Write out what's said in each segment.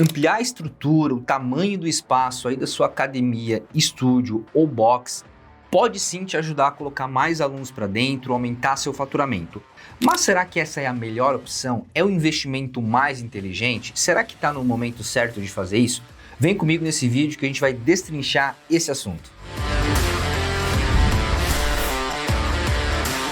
Ampliar a estrutura, o tamanho do espaço aí da sua academia, estúdio ou box pode sim te ajudar a colocar mais alunos para dentro, aumentar seu faturamento. Mas será que essa é a melhor opção? É o investimento mais inteligente? Será que está no momento certo de fazer isso? Vem comigo nesse vídeo que a gente vai destrinchar esse assunto.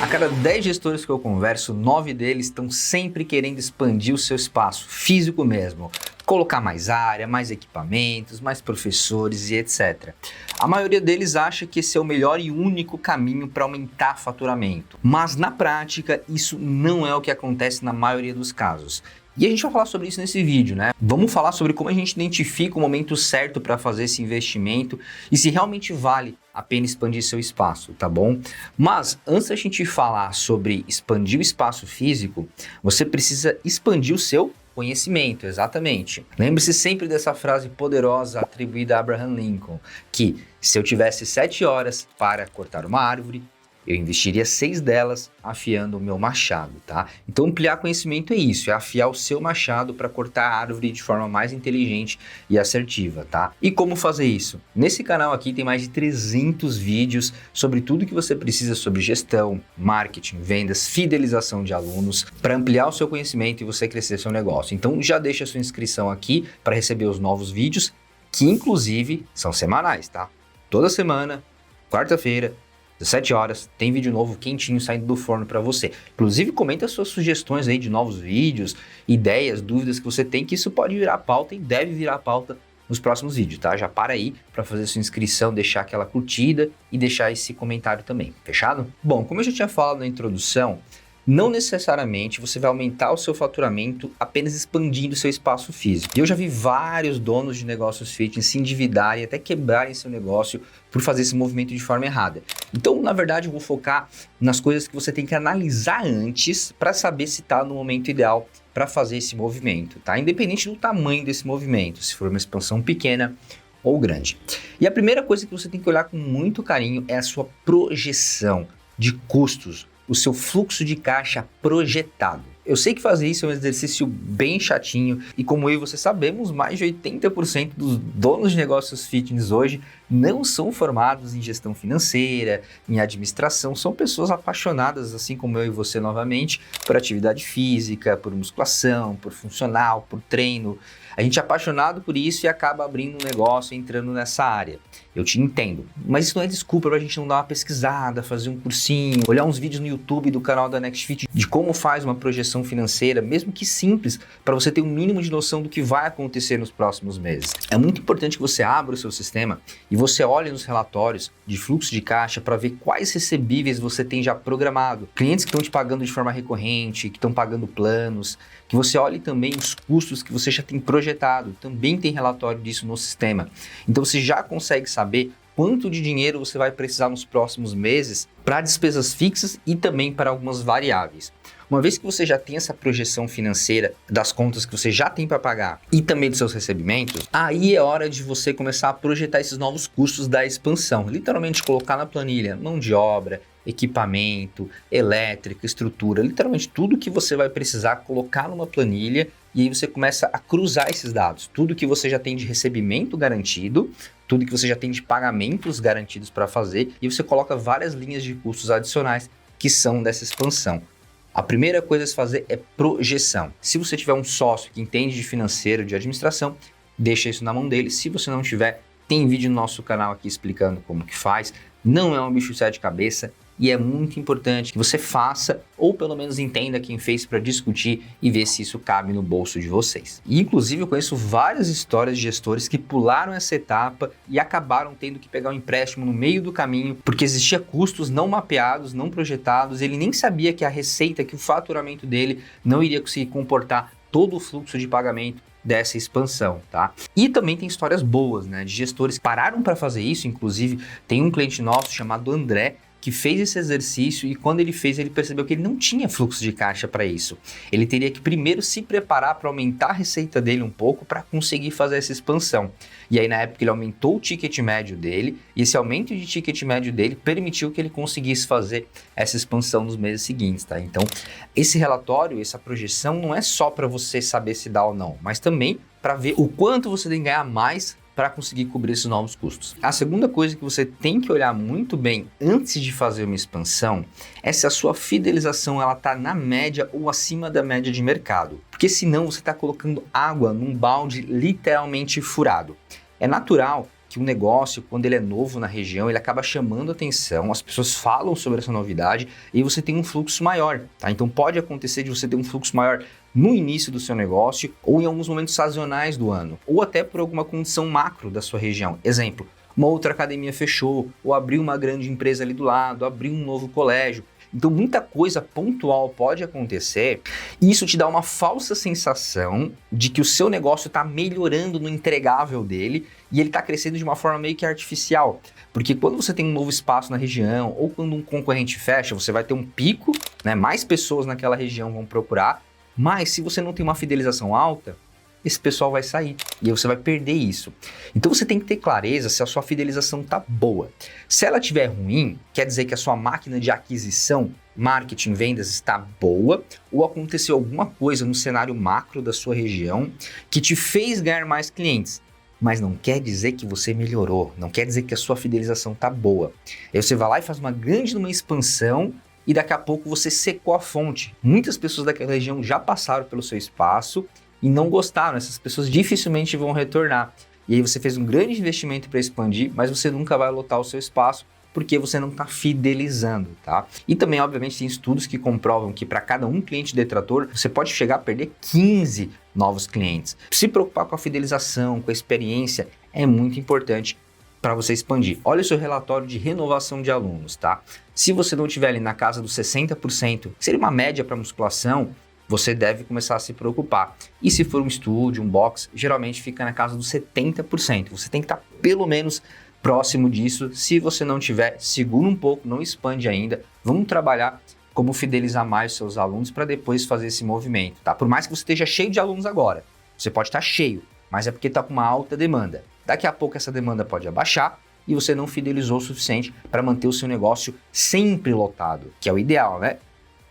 A cada 10 gestores que eu converso, 9 deles estão sempre querendo expandir o seu espaço físico mesmo, colocar mais área, mais equipamentos, mais professores e etc. A maioria deles acha que esse é o melhor e único caminho para aumentar faturamento, mas na prática isso não é o que acontece na maioria dos casos. E a gente vai falar sobre isso nesse vídeo, né? Vamos falar sobre como a gente identifica o momento certo para fazer esse investimento e se realmente vale a pena expandir seu espaço, tá bom? Mas antes da gente falar sobre expandir o espaço físico, você precisa expandir o seu conhecimento, exatamente. Lembre-se sempre dessa frase poderosa atribuída a Abraham Lincoln, que se eu tivesse 7 horas para cortar uma árvore, eu investiria 6 delas afiando o meu machado, tá? Então ampliar conhecimento é isso, é afiar o seu machado para cortar a árvore de forma mais inteligente e assertiva, tá? E como fazer isso? Nesse canal aqui tem mais de 300 vídeos sobre tudo que você precisa sobre gestão, marketing, vendas, fidelização de alunos, para ampliar o seu conhecimento e você crescer seu negócio. Então já deixa a sua inscrição aqui para receber os novos vídeos, que inclusive são semanais, tá? Toda semana, quarta-feira, 17 horas, tem vídeo novo quentinho saindo do forno para você. Inclusive, comenta suas sugestões aí de novos vídeos, ideias, dúvidas que você tem, que isso pode virar pauta e deve virar pauta nos próximos vídeos, tá? Já para aí para fazer sua inscrição, deixar aquela curtida e deixar esse comentário também, fechado? Bom, como eu já tinha falado na introdução, não necessariamente você vai aumentar o seu faturamento apenas expandindo seu espaço físico. E eu já vi vários donos de negócios fitness se endividarem e até quebrarem seu negócio por fazer esse movimento de forma errada. Então, na verdade, eu vou focar nas coisas que você tem que analisar antes para saber se está no momento ideal para fazer esse movimento, tá? Independente do tamanho desse movimento, se for uma expansão pequena ou grande. E a primeira coisa que você tem que olhar com muito carinho é a sua projeção de custos, o seu fluxo de caixa projetado. Eu sei que fazer isso é um exercício bem chatinho e como eu e você sabemos, mais de 80% dos donos de negócios fitness hoje não são formados em gestão financeira, em administração, são pessoas apaixonadas, assim como eu e você novamente, por atividade física, por musculação, por funcional, por treino. A gente é apaixonado por isso e acaba abrindo um negócio, entrando nessa área. Eu te entendo, mas isso não é desculpa para a gente não dar uma pesquisada, fazer um cursinho, olhar uns vídeos no YouTube do canal da NextFit de como faz uma projeção financeira, mesmo que simples, para você ter um mínimo de noção do que vai acontecer nos próximos meses. É muito importante que você abra o seu sistema e você olhe nos relatórios de fluxo de caixa para ver quais recebíveis você tem já programado. Clientes que estão te pagando de forma recorrente, que estão pagando planos, que você olhe também os custos que você já tem projetado, também tem relatório disso no sistema. Então você já consegue saber quanto de dinheiro você vai precisar nos próximos meses para despesas fixas e também para algumas variáveis. Uma vez que você já tem essa projeção financeira das contas que você já tem para pagar e também dos seus recebimentos, aí é hora de você começar a projetar esses novos custos da expansão. Literalmente colocar na planilha mão de obra, equipamento, elétrica, estrutura, literalmente tudo que você vai precisar colocar numa planilha e aí você começa a cruzar esses dados. Tudo que você já tem de recebimento garantido, tudo que você já tem de pagamentos garantidos para fazer e você coloca várias linhas de custos adicionais que são dessa expansão. A primeira coisa a se fazer é projeção. Se você tiver um sócio que entende de financeiro, de administração, deixa isso na mão dele. Se você não tiver, tem vídeo no nosso canal aqui explicando como que faz. Não é um bicho de sete cabeças e é muito importante que você faça ou pelo menos entenda quem fez para discutir e ver se isso cabe no bolso de vocês. E, inclusive eu conheço várias histórias de gestores que pularam essa etapa e acabaram tendo que pegar um empréstimo no meio do caminho porque existia custos não mapeados, não projetados, ele nem sabia que a receita, que o faturamento dele não iria conseguir comportar todo o fluxo de pagamento dessa expansão, tá? E também tem histórias boas, né, de gestores que pararam para fazer isso. Inclusive tem um cliente nosso chamado André que fez esse exercício e quando ele fez, ele percebeu que ele não tinha fluxo de caixa para isso. Ele teria que primeiro se preparar para aumentar a receita dele um pouco para conseguir fazer essa expansão. E aí na época ele aumentou o ticket médio dele e esse aumento de ticket médio dele permitiu que ele conseguisse fazer essa expansão nos meses seguintes, tá? Então esse relatório, essa projeção não é só para você saber se dá ou não, mas também para ver o quanto você tem que ganhar mais para conseguir cobrir esses novos custos. A segunda coisa que você tem que olhar muito bem antes de fazer uma expansão é se a sua fidelização ela está na média ou acima da média de mercado, porque senão você está colocando água num balde literalmente furado. É natural que um negócio, quando ele é novo na região, ele acaba chamando atenção, as pessoas falam sobre essa novidade e você tem um fluxo maior, tá? Então pode acontecer de você ter um fluxo maior no início do seu negócio ou em alguns momentos sazonais do ano, ou até por alguma condição macro da sua região. Exemplo, uma outra academia fechou, ou abriu uma grande empresa ali do lado, abriu um novo colégio. Então muita coisa pontual pode acontecer e isso te dá uma falsa sensação de que o seu negócio está melhorando no entregável dele e ele está crescendo de uma forma meio que artificial. Porque quando você tem um novo espaço na região ou quando um concorrente fecha, você vai ter um pico, né? Mais pessoas naquela região vão procurar, mas se você não tem uma fidelização alta, esse pessoal vai sair e aí você vai perder isso. Então você tem que ter clareza se a sua fidelização está boa. Se ela estiver ruim, quer dizer que a sua máquina de aquisição, marketing, vendas está boa ou aconteceu alguma coisa no cenário macro da sua região que te fez ganhar mais clientes. Mas não quer dizer que você melhorou, não quer dizer que a sua fidelização está boa. Aí você vai lá e faz uma grande expansão e daqui a pouco você secou a fonte. Muitas pessoas daquela região já passaram pelo seu espaço e não gostaram, essas pessoas dificilmente vão retornar. E aí você fez um grande investimento para expandir, mas você nunca vai lotar o seu espaço porque você não está fidelizando, tá? E também, obviamente, tem estudos que comprovam que para cada um cliente detrator, você pode chegar a perder 15 novos clientes. Se preocupar com a fidelização, com a experiência, é muito importante para você expandir. Olha o seu relatório de renovação de alunos, tá? Se você não estiver ali na casa dos 60%, que seria uma média para musculação, você deve começar a se preocupar. E se for um estúdio, um box, geralmente fica na casa dos 70%. Você tem que estar pelo menos próximo disso. Se você não tiver, segura um pouco, não expande ainda. Vamos trabalhar como fidelizar mais os seus alunos para depois fazer esse movimento, tá? Por mais que você esteja cheio de alunos agora, você pode estar cheio, mas é porque está com uma alta demanda. Daqui a pouco essa demanda pode abaixar e você não fidelizou o suficiente para manter o seu negócio sempre lotado, que é o ideal, né?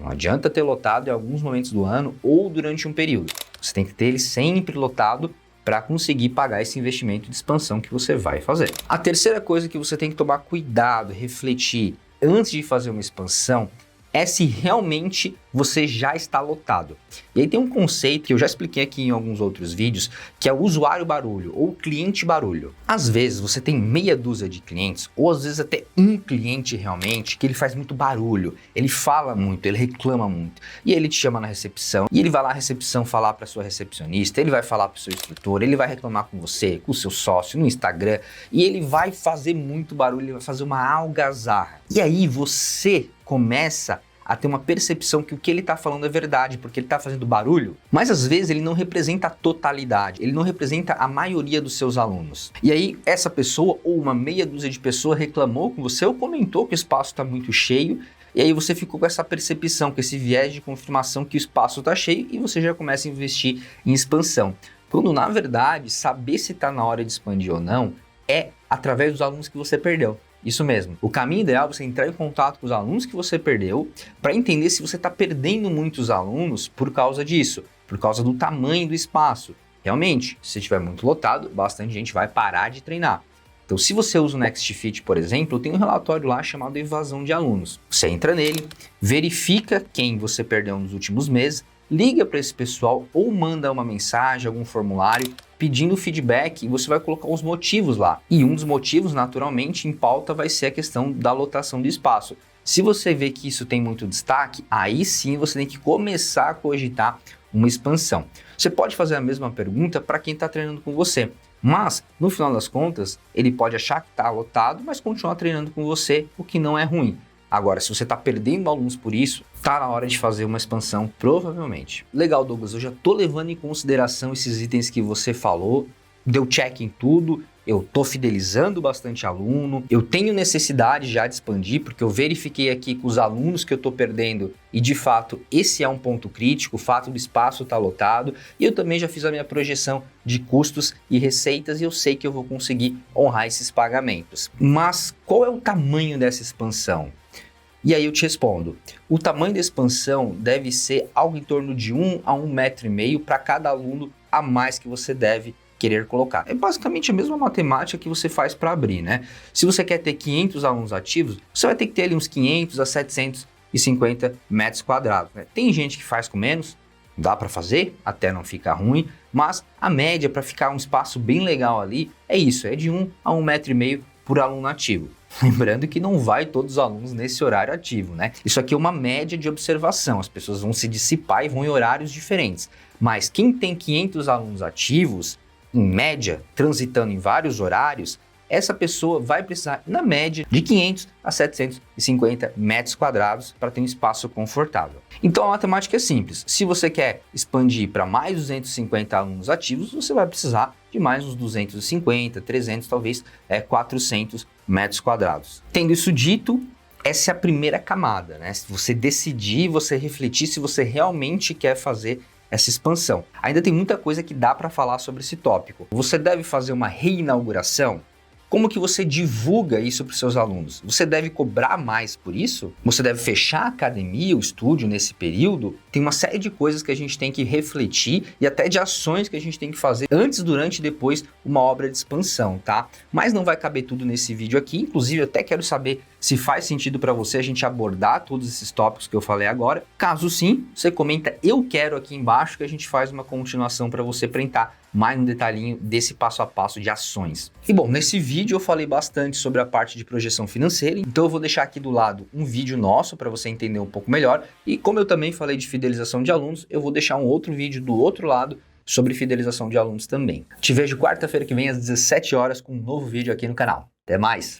Não adianta ter lotado em alguns momentos do ano ou durante um período. Você tem que ter ele sempre lotado para conseguir pagar esse investimento de expansão que você vai fazer. A terceira coisa que você tem que tomar cuidado, refletir antes de fazer uma expansão é se realmente você já está lotado. E aí tem um conceito que eu já expliquei aqui em alguns outros vídeos, que é o usuário barulho ou cliente barulho. Às vezes você tem meia dúzia de clientes, ou às vezes até um cliente realmente, que ele faz muito barulho, ele fala muito, ele reclama muito. E ele te chama na recepção, e ele vai lá na recepção falar para sua recepcionista, ele vai falar para o seu instrutor, ele vai reclamar com você, com o seu sócio, no Instagram, e ele vai fazer muito barulho, ele vai fazer uma algazarra. E aí você começa a ter uma percepção que o que ele está falando é verdade, porque ele está fazendo barulho, mas às vezes ele não representa a totalidade, ele não representa a maioria dos seus alunos. E aí essa pessoa ou uma meia dúzia de pessoas reclamou com você ou comentou que o espaço está muito cheio, e aí você ficou com essa percepção, com esse viés de confirmação que o espaço está cheio e você já começa a investir em expansão. Quando na verdade saber se está na hora de expandir ou não é através dos alunos que você perdeu. Isso mesmo. O caminho ideal é você entrar em contato com os alunos que você perdeu para entender se você está perdendo muitos alunos por causa disso, por causa do tamanho do espaço. Realmente, se estiver muito lotado, bastante gente vai parar de treinar. Então, se você usa o Next Fit, por exemplo, tem um relatório lá chamado Evasão de Alunos. Você entra nele, verifica quem você perdeu nos últimos meses, liga para esse pessoal ou manda uma mensagem, algum formulário pedindo feedback e você vai colocar os motivos lá. E um dos motivos, naturalmente, em pauta vai ser a questão da lotação do espaço. Se você vê que isso tem muito destaque, aí sim você tem que começar a cogitar uma expansão. Você pode fazer a mesma pergunta para quem está treinando com você, mas no final das contas ele pode achar que está lotado, mas continuar treinando com você, o que não é ruim. Agora, se você está perdendo alunos por isso, está na hora de fazer uma expansão, provavelmente. Legal, Douglas, eu já estou levando em consideração esses itens que você falou, deu check em tudo, eu estou fidelizando bastante aluno, eu tenho necessidade já de expandir, porque eu verifiquei aqui com os alunos que eu estou perdendo e, de fato, esse é um ponto crítico, o fato do espaço estar lotado, e eu também já fiz a minha projeção de custos e receitas e eu sei que eu vou conseguir honrar esses pagamentos. Mas qual é o tamanho dessa expansão? E aí eu te respondo, o tamanho da expansão deve ser algo em torno de 1 a 1,5 metros para cada aluno a mais que você deve querer colocar. É basicamente a mesma matemática que você faz para abrir, né? Se você quer ter 500 alunos ativos, você vai ter que ter ali uns 500 a 750 metros quadrados, né? Tem gente que faz com menos, dá para fazer, até não ficar ruim, mas a média para ficar um espaço bem legal ali é isso, é de 1 a 1,5 m por aluno ativo. Lembrando que não vai todos os alunos nesse horário ativo, né? Isso aqui é uma média de observação, as pessoas vão se dissipar e vão em horários diferentes. Mas quem tem 500 alunos ativos, em média, transitando em vários horários, essa pessoa vai precisar, na média, de 500 a 750 metros quadrados para ter um espaço confortável. Então a matemática é simples. Se você quer expandir para mais 250 alunos ativos, você vai precisar de mais uns 250, 300, talvez 400 metros quadrados. Tendo isso dito, essa é a primeira camada, né? Se você decidir, você refletir se você realmente quer fazer essa expansão. Ainda tem muita coisa que dá para falar sobre esse tópico. Você deve fazer uma reinauguração? Como que você divulga isso para os seus alunos? Você deve cobrar mais por isso? Você deve fechar a academia, o estúdio nesse período? Tem uma série de coisas que a gente tem que refletir e até de ações que a gente tem que fazer antes, durante e depois uma obra de expansão, tá? Mas não vai caber tudo nesse vídeo aqui, inclusive eu até quero saber se faz sentido para você a gente abordar todos esses tópicos que eu falei agora. Caso sim, você comenta "eu quero" aqui embaixo que a gente faz uma continuação para você printar mais um detalhinho desse passo a passo de ações. E bom, nesse vídeo eu falei bastante sobre a parte de projeção financeira, então eu vou deixar aqui do lado um vídeo nosso para você entender um pouco melhor, e como eu também falei de fidelização de alunos, eu vou deixar um outro vídeo do outro lado sobre fidelização de alunos também. Te vejo quarta-feira que vem às 17 horas com um novo vídeo aqui no canal. Até mais!